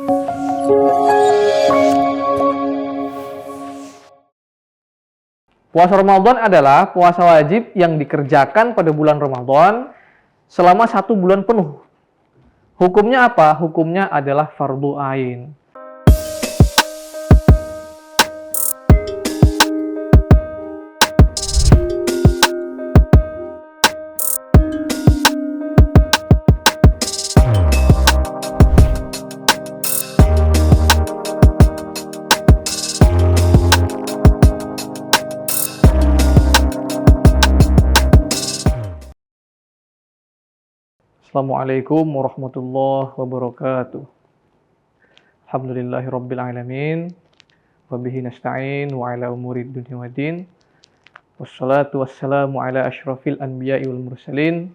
Puasa Ramadan adalah puasa wajib yang dikerjakan pada bulan Ramadan selama 1 bulan penuh. Hukumnya apa? Hukumnya adalah fardu ain. Assalamualaikum warahmatullahi wabarakatuh. Alhamdulillahirabbil alamin wa bihi nasta'in wa ala umurid dunya waddin. Wassalatu wassalamu ala asyrafil anbiya'i wal mursalin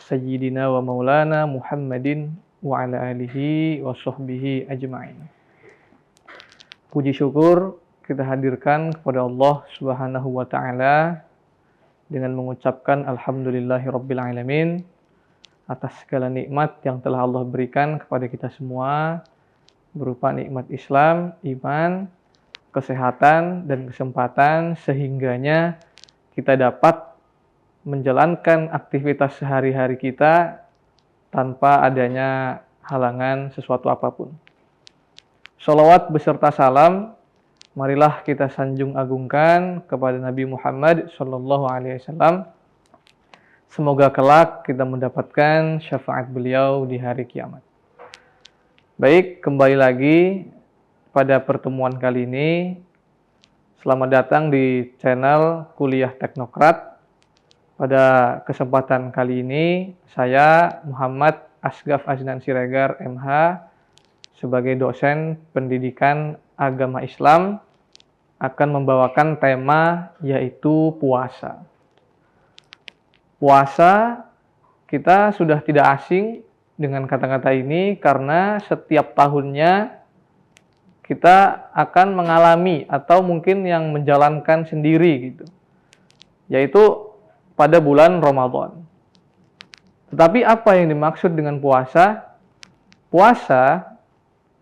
sayyidina wa maulana Muhammadin wa ala alihi wa sahbihi ajma'in. Puji syukur kita hadirkan kepada Allah Subhanahu wa taala dengan mengucapkan alhamdulillahirabbil alamin atas segala nikmat yang telah Allah berikan kepada kita semua, berupa nikmat Islam, iman, kesehatan, dan kesempatan, sehingganya kita dapat menjalankan aktivitas sehari-hari kita tanpa adanya halangan sesuatu apapun. Sholawat beserta salam, marilah kita sanjung agungkan kepada Nabi Muhammad SAW. Semoga kelak kita mendapatkan syafaat beliau di hari kiamat. Baik, kembali lagi pada pertemuan kali ini. Selamat datang di channel Kuliah Teknokrat. Pada kesempatan kali ini, saya Muhammad Asgaf Aznan Siregar, MH, sebagai dosen pendidikan agama Islam, akan membawakan tema yaitu puasa. Puasa, kita sudah tidak asing dengan kata-kata ini karena setiap tahunnya kita akan mengalami atau mungkin yang menjalankan sendiri gitu, yaitu pada bulan Ramadan. Tetapi apa yang dimaksud dengan puasa? Puasa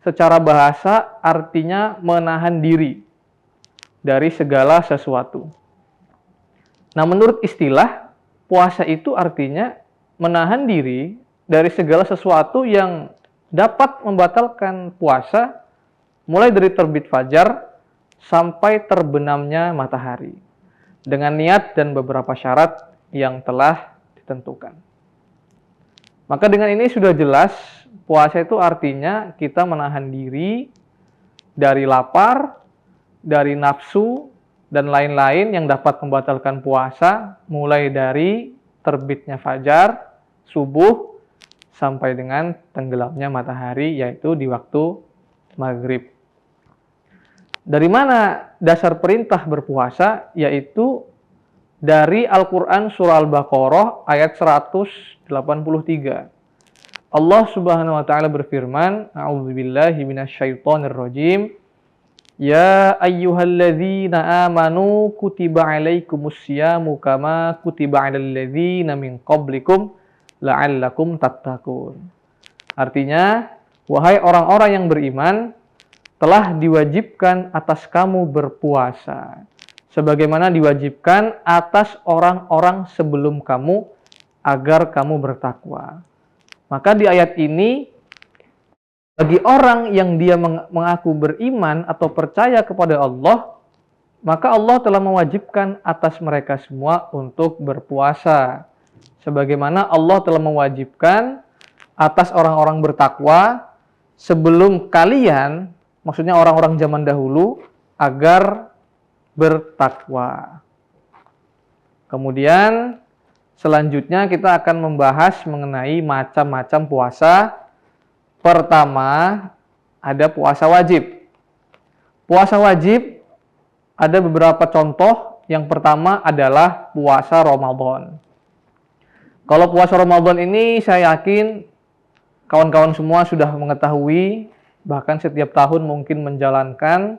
secara bahasa artinya menahan diri dari segala sesuatu. Nah, menurut istilah, puasa itu artinya menahan diri dari segala sesuatu yang dapat membatalkan puasa, mulai dari terbit fajar sampai terbenamnya matahari, dengan niat dan beberapa syarat yang telah ditentukan. Maka dengan ini sudah jelas, puasa itu artinya kita menahan diri dari lapar, dari nafsu, dan lain-lain yang dapat membatalkan puasa, mulai dari terbitnya fajar, subuh, sampai dengan tenggelamnya matahari, yaitu di waktu maghrib. Dari mana dasar perintah berpuasa? Yaitu dari Al-Quran surah Al-Baqarah ayat 183. Allah Subhanahu wa taala berfirman, A'udzubillahi minasyaitonirrajim. Ya ayyuhalladzina amanu kutiba alaikumusyamu kama kutiba alal ladzina min qablikum la'allakum tattaqun. Artinya, wahai orang-orang yang beriman, telah diwajibkan atas kamu berpuasa sebagaimana diwajibkan atas orang-orang sebelum kamu agar kamu bertakwa. Maka di ayat ini, bagi orang yang dia mengaku beriman atau percaya kepada Allah, maka Allah telah mewajibkan atas mereka semua untuk berpuasa. Sebagaimana Allah telah mewajibkan atas orang-orang bertakwa sebelum kalian, maksudnya orang-orang zaman dahulu, agar bertakwa. Kemudian selanjutnya kita akan membahas mengenai macam-macam puasa. Pertama, ada puasa wajib. Puasa wajib ada beberapa contoh. Yang pertama adalah puasa Ramadan. Kalau puasa Ramadan ini saya yakin kawan-kawan semua sudah mengetahui, bahkan setiap tahun mungkin menjalankan.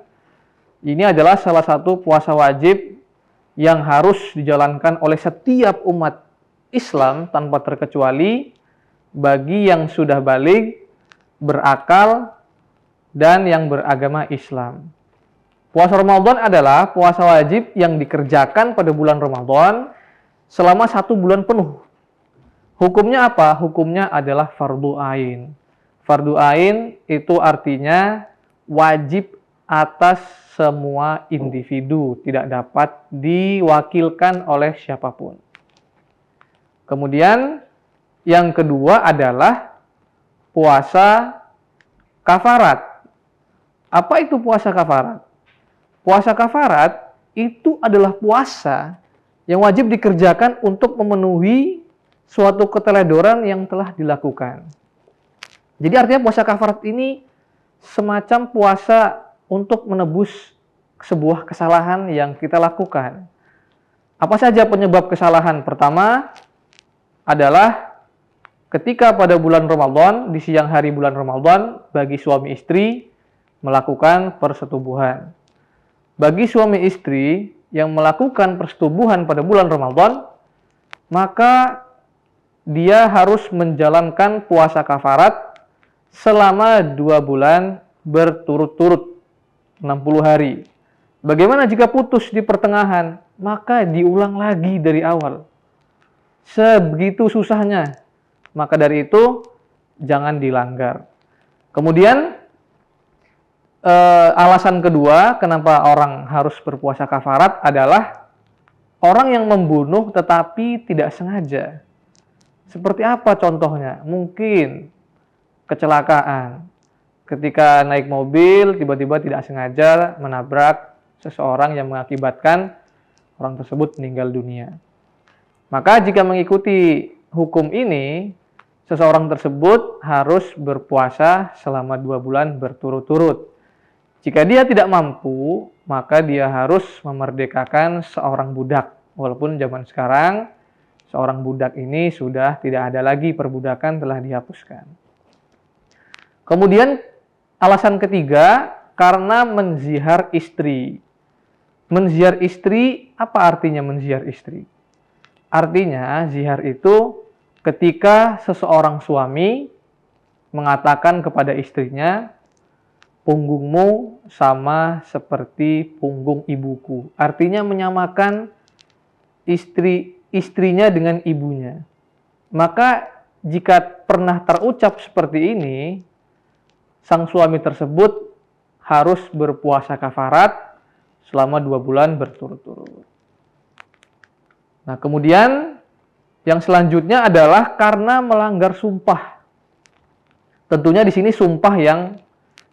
Ini adalah salah satu puasa wajib yang harus dijalankan oleh setiap umat Islam tanpa terkecuali bagi yang sudah baligh, berakal, dan yang beragama Islam. Puasa Ramadan adalah puasa wajib yang dikerjakan pada bulan Ramadan selama 1 bulan penuh. Hukumnya apa? Hukumnya adalah fardu ain. Fardu ain itu artinya wajib atas semua individu, tidak dapat diwakilkan oleh siapapun. Kemudian yang kedua adalah puasa kafarat. Apa itu puasa kafarat? Puasa kafarat itu adalah puasa yang wajib dikerjakan untuk memenuhi suatu keteledoran yang telah dilakukan. Jadi artinya puasa kafarat ini semacam puasa untuk menebus sebuah kesalahan yang kita lakukan. Apa saja penyebab kesalahan? Pertama adalah ketika pada bulan Ramadan, di siang hari bulan Ramadan, bagi suami istri melakukan persetubuhan. Bagi suami istri yang melakukan persetubuhan pada bulan Ramadan, maka dia harus menjalankan puasa kafarat selama 2 bulan berturut-turut, 60 hari. Bagaimana jika putus di pertengahan? Maka diulang lagi dari awal. Sebegitu susahnya. Maka dari itu, jangan dilanggar. Kemudian, alasan kedua kenapa orang harus berpuasa kafarat adalah orang yang membunuh tetapi tidak sengaja. Seperti apa contohnya? Mungkin kecelakaan. Ketika naik mobil, tiba-tiba tidak sengaja menabrak seseorang yang mengakibatkan orang tersebut meninggal dunia. Maka jika mengikuti hukum ini, seseorang tersebut harus berpuasa selama 2 bulan berturut-turut. Jika dia tidak mampu, maka dia harus memerdekakan seorang budak. Walaupun zaman sekarang, seorang budak ini sudah tidak ada lagi, perbudakan telah dihapuskan. Kemudian alasan ketiga, karena menzihar istri. Menzihar istri, apa artinya menzihar istri? Artinya, zihar itu ketika seseorang suami mengatakan kepada istrinya, punggungmu sama seperti punggung ibuku. Artinya menyamakan istrinya dengan ibunya. Maka jika pernah terucap seperti ini, sang suami tersebut harus berpuasa kafarat selama 2 bulan berturut-turut. Nah, kemudian yang selanjutnya adalah karena melanggar sumpah. Tentunya di sini sumpah yang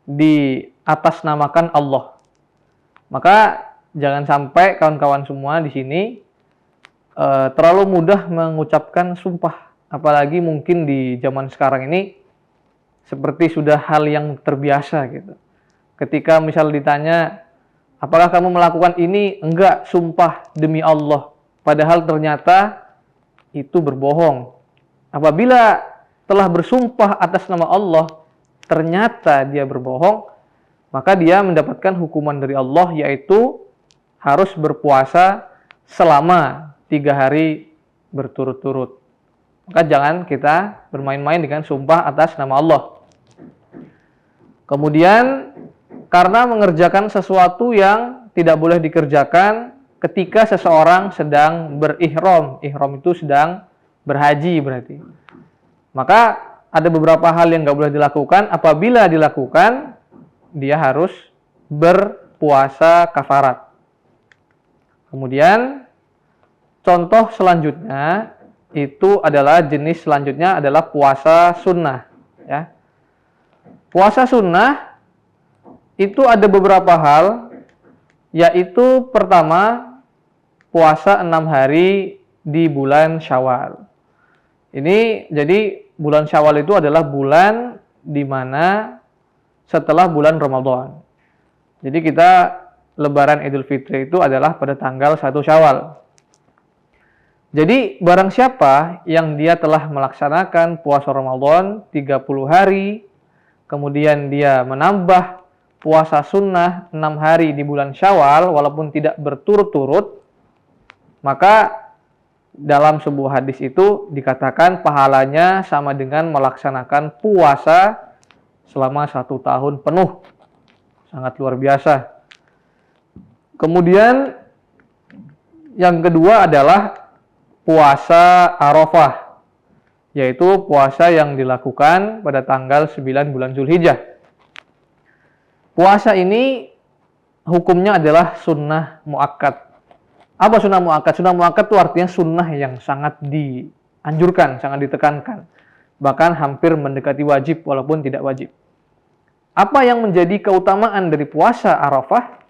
diatasnamakan Allah. Maka jangan sampai kawan-kawan semua di sini terlalu mudah mengucapkan sumpah. Apalagi mungkin di zaman sekarang ini seperti sudah hal yang terbiasa gitu. Ketika misal ditanya, apakah kamu melakukan ini? Enggak, sumpah demi Allah. Padahal ternyata itu berbohong. Apabila telah bersumpah atas nama Allah, ternyata dia berbohong, maka dia mendapatkan hukuman dari Allah, yaitu harus berpuasa selama 3 hari berturut-turut. Maka jangan kita bermain-main dengan sumpah atas nama Allah. Kemudian, karena mengerjakan sesuatu yang tidak boleh dikerjakan ketika seseorang sedang berihram. Ihram itu sedang berhaji berarti. Maka ada beberapa hal yang nggak boleh dilakukan. Apabila dilakukan, dia harus berpuasa kafarat. Kemudian, contoh selanjutnya itu adalah jenis selanjutnya adalah puasa sunnah. Ya. Puasa sunnah itu ada beberapa hal, yaitu pertama, puasa 6 hari di bulan Syawal. Ini jadi bulan Syawal itu adalah bulan di mana setelah bulan Ramadan. Jadi kita Lebaran Idul Fitri itu adalah pada tanggal 1 Syawal. Jadi barang siapa yang dia telah melaksanakan puasa Ramadan 30 hari, kemudian dia menambah puasa sunnah 6 hari di bulan Syawal walaupun tidak berturut-turut, maka dalam sebuah hadis itu dikatakan pahalanya sama dengan melaksanakan puasa selama 1 tahun penuh. sangat luar biasa. Kemudian yang kedua adalah puasa Arafah, yaitu puasa yang dilakukan pada tanggal 9 bulan Zulhijjah. Puasa ini hukumnya adalah sunnah muakkad. Apa sunnah muakkad? Sunnah muakkad itu artinya sunnah yang sangat dianjurkan, sangat ditekankan. Bahkan hampir mendekati wajib walaupun tidak wajib. Apa yang menjadi keutamaan dari puasa Arafah?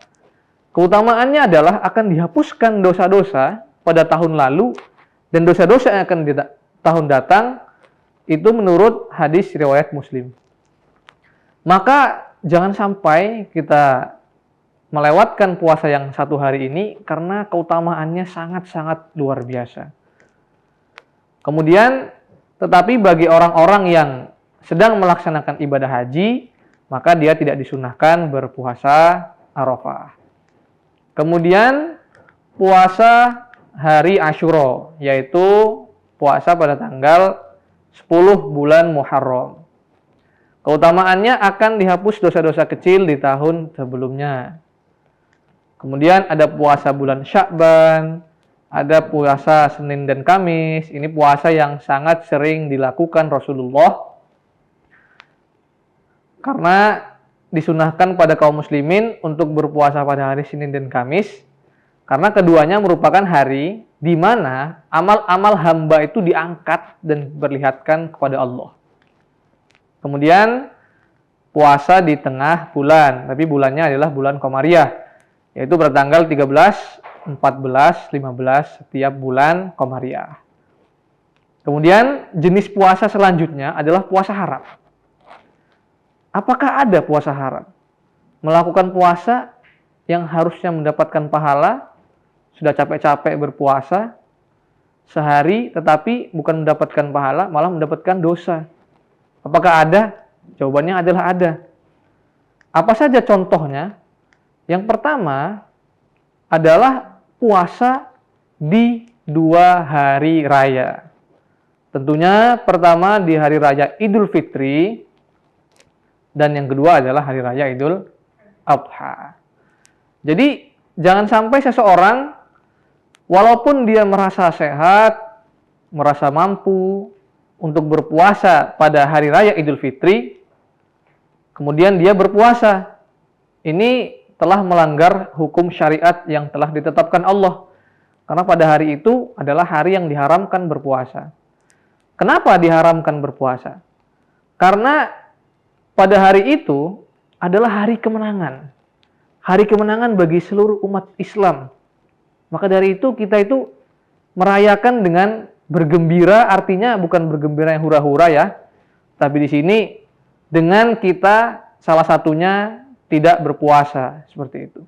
Keutamaannya adalah akan dihapuskan dosa-dosa pada tahun lalu dan dosa-dosa yang akan di tahun datang, itu menurut hadis riwayat Muslim. Maka jangan sampai kita melewatkan puasa yang satu hari ini karena keutamaannya sangat-sangat luar biasa. Kemudian, tetapi bagi orang-orang yang sedang melaksanakan ibadah haji, maka dia tidak disunahkan berpuasa Arafah. Kemudian puasa hari Asyura, yaitu puasa pada tanggal 10 bulan Muharram. Keutamaannya akan dihapus dosa-dosa kecil di tahun sebelumnya. Kemudian ada puasa bulan Sya'ban, ada puasa Senin dan Kamis. Ini puasa yang sangat sering dilakukan Rasulullah karena disunahkan pada kaum muslimin untuk berpuasa pada hari Senin dan Kamis, karena keduanya merupakan hari di mana amal-amal hamba itu diangkat dan diperlihatkan kepada Allah. Kemudian puasa di tengah bulan, tapi bulannya adalah bulan Qamariyah, yaitu pada tanggal 13, 14, 15 setiap bulan Qamariyah. Kemudian jenis puasa selanjutnya adalah puasa haram. Apakah ada puasa haram? Melakukan puasa yang harusnya mendapatkan pahala, sudah capek-capek berpuasa sehari, tetapi bukan mendapatkan pahala, malah mendapatkan dosa. Apakah ada? Jawabannya adalah ada. Apa saja contohnya? Yang pertama adalah puasa di 2 hari raya. Tentunya pertama di hari raya Idul Fitri, dan yang kedua adalah hari raya Idul Adha. Jadi jangan sampai seseorang walaupun dia merasa sehat, merasa mampu untuk berpuasa pada hari raya Idul Fitri, kemudian dia berpuasa. Ini telah melanggar hukum syariat yang telah ditetapkan Allah. Karena pada hari itu adalah hari yang diharamkan berpuasa. Kenapa diharamkan berpuasa? Karena pada hari itu adalah hari kemenangan. Hari kemenangan bagi seluruh umat Islam. Maka dari itu kita itu merayakan dengan bergembira, artinya bukan bergembira yang hura-hura ya. Tapi di sini dengan kita salah satunya tidak berpuasa, seperti itu.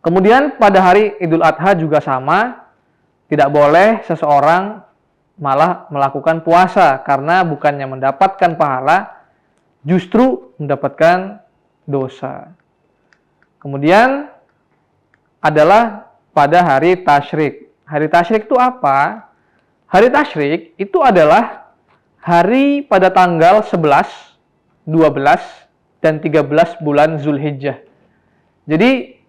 Kemudian pada hari Idul Adha juga sama, tidak boleh seseorang malah melakukan puasa karena bukannya mendapatkan pahala, justru mendapatkan dosa. Kemudian adalah pada hari Tasyrik. Hari Tasyrik itu apa? Hari Tasyrik itu adalah hari pada tanggal 11, 12, dan 13 bulan Zulhijjah. Jadi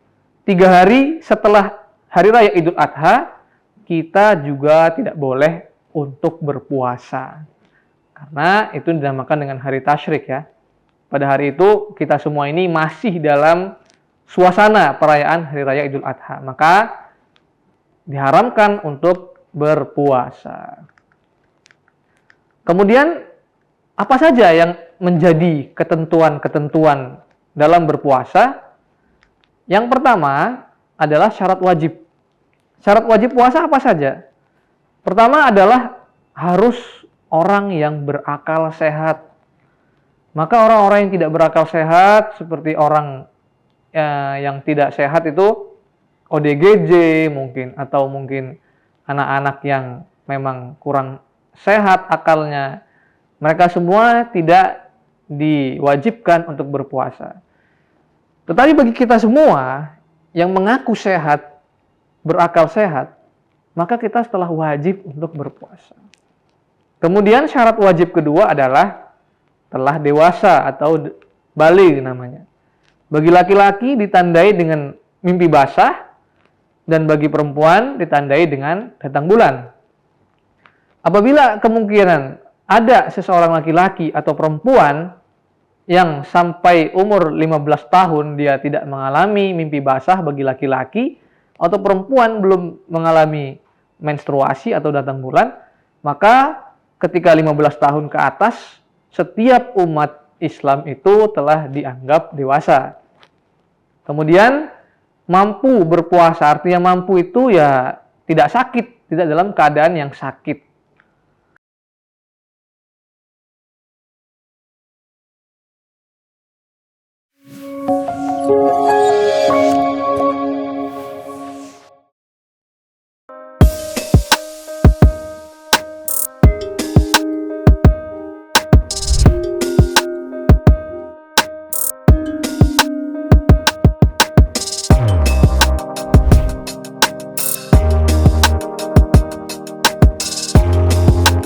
3 hari setelah hari raya Idul Adha, kita juga tidak boleh untuk berpuasa. Karena itu dinamakan dengan hari Tasyrik ya. Pada hari itu kita semua ini masih dalam suasana perayaan hari raya Idul Adha. Maka diharamkan untuk berpuasa. Kemudian apa saja yang menjadi ketentuan-ketentuan dalam berpuasa? Yang pertama adalah syarat wajib. Syarat wajib puasa apa saja? Pertama adalah harus orang yang berakal sehat. Maka orang-orang yang tidak berakal sehat, seperti orang yang tidak sehat itu ODGJ mungkin, atau mungkin anak-anak yang memang kurang sehat akalnya, mereka semua tidak diwajibkan untuk berpuasa. Tetapi bagi kita semua yang mengaku sehat, berakal sehat, maka kita telah wajib untuk berpuasa. Kemudian syarat wajib kedua adalah telah dewasa atau baligh namanya. Bagi laki-laki ditandai dengan mimpi basah, dan bagi perempuan ditandai dengan datang bulan. Apabila kemungkinan ada seseorang laki-laki atau perempuan yang sampai umur 15 tahun dia tidak mengalami mimpi basah bagi laki-laki, atau perempuan belum mengalami menstruasi atau datang bulan, maka ketika 15 tahun ke atas, setiap umat Islam itu telah dianggap dewasa. Kemudian mampu berpuasa, artinya mampu itu ya tidak sakit, tidak dalam keadaan yang sakit.